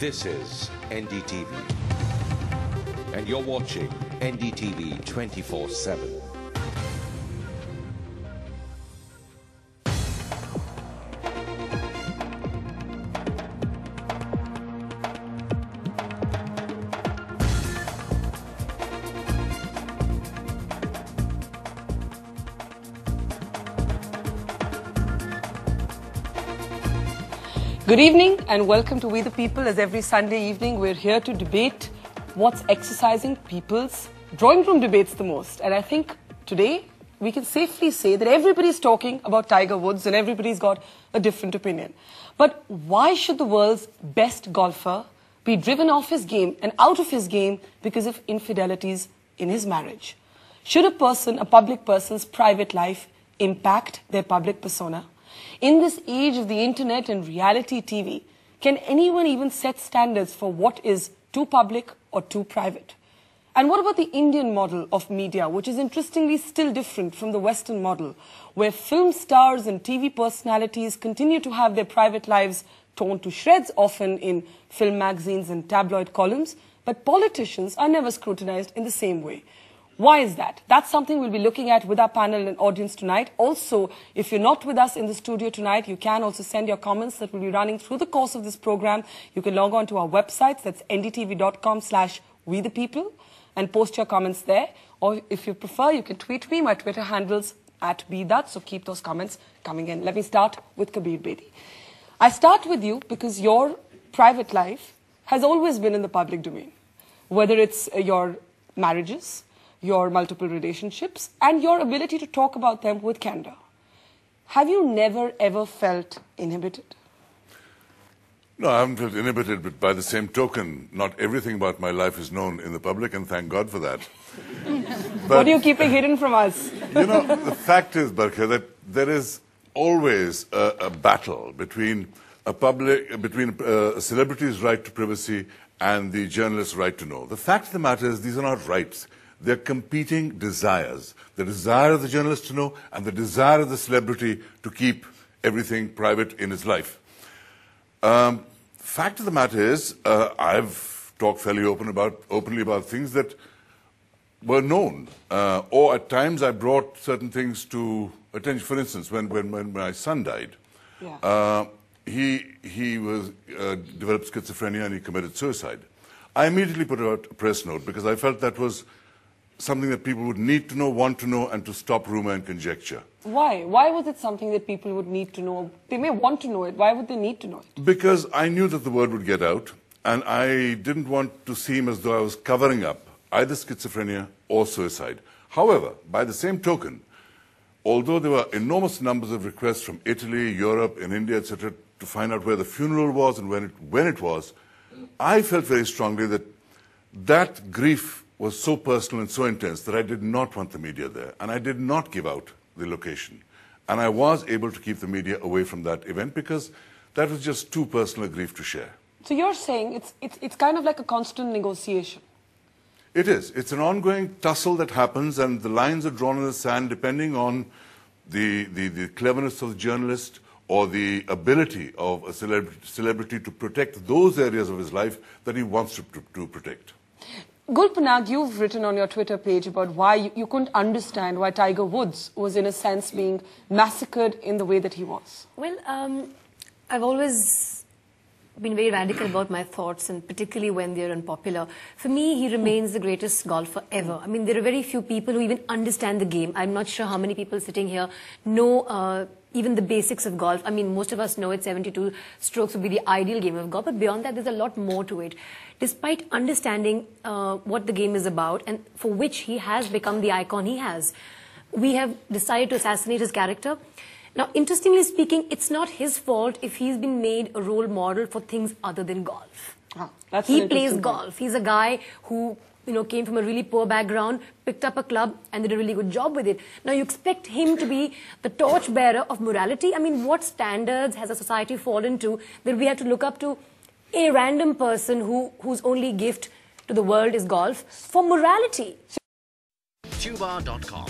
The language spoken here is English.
This is NDTV, and you're watching NDTV 24/7. Good evening and welcome to We the People. As every Sunday evening, we're here to debate what's exercising people's drawing room debates the most. And I think today we can safely say that everybody's talking about Tiger Woods and everybody's got a different opinion. But why should the world's best golfer be driven off his game and out of his game because of infidelities in his marriage? Should a public person's private life impact their public persona? In this age of the internet and reality TV, can anyone even set standards for what is too public or too private? And what about the Indian model of media, which is interestingly still different from the Western model, where film stars and TV personalities continue to have their private lives torn to shreds, often in film magazines and tabloid columns, but politicians are never scrutinized in the same way. Why is that? That's something we'll be looking at with our panel and audience tonight. Also, if you're not with us in the studio tonight, you can also send your comments that will be running through the course of this program. You can log on to our websites, that's ndtv.com/wethepeople, and post your comments there. Or if you prefer, you can tweet me. My Twitter handle's @bdat, so keep those comments coming in. Let me start with Kabir Bedi. I start with you because your private life has always been in the public domain, whether it's your marriages, your multiple relationships, and your ability to talk about them with candor. Have you never, ever felt inhibited? No, I haven't felt inhibited, but by the same token, not everything about my life is known in the public, and thank God for that. What are you keeping hidden from us? You know, the fact is, Barkha, that there is always a battle between a celebrity's right to privacy and the journalist's right to know. The fact of the matter is, these are not rights. They're competing desires. The desire of the journalist to know and the desire of the celebrity to keep everything private in his life. Fact of the matter is, I've talked fairly openly about things that were known. Or at times I brought certain things to attention. For instance, when my son died, Yeah. He developed schizophrenia and he committed suicide. I immediately put out a press note because I felt that was something that people would need to know, want to know, and to stop rumor and conjecture. Why? Why was it something that people would need to know? They may want to know it. Why would they need to know it? Because I knew that the word would get out, and I didn't want to seem as though I was covering up either schizophrenia or suicide. However, by the same token, although there were enormous numbers of requests from Italy, Europe, and India, etc., to find out where the funeral was and when it was, I felt very strongly that that grief was so personal and so intense that I did not want the media there, and I did not give out the location. And I was able to keep the media away from that event because that was just too personal a grief to share. So you're saying it's kind of like a constant negotiation. It is. It's an ongoing tussle that happens, and the lines are drawn in the sand depending on the cleverness of the journalist or the ability of a celebrity to protect those areas of his life that he wants to protect. Gulpanag, you've written on your Twitter page about why you couldn't understand why Tiger Woods was, in a sense, being massacred in the way that he was. Well, I've always been very radical about my thoughts, and particularly when they're unpopular. For me, he remains the greatest golfer ever. I mean, there are very few people who even understand the game. I'm not sure how many people sitting here know even the basics of golf. I mean, most of us know it, 72 strokes would be the ideal game of golf, but beyond that, there's a lot more to it. Despite understanding what the game is about, and for which he has become the icon he has, we have decided to assassinate his character. Now, interestingly speaking, it's not his fault if he's been made a role model for things other than golf. He plays golf. He's a guy who came from a really poor background, picked up a club and did a really good job with it. Now you expect him to be the torchbearer of morality. I mean, what standards has a society fallen to that we have to look up to a random person whose only gift to the world is golf for morality? Tuba.com,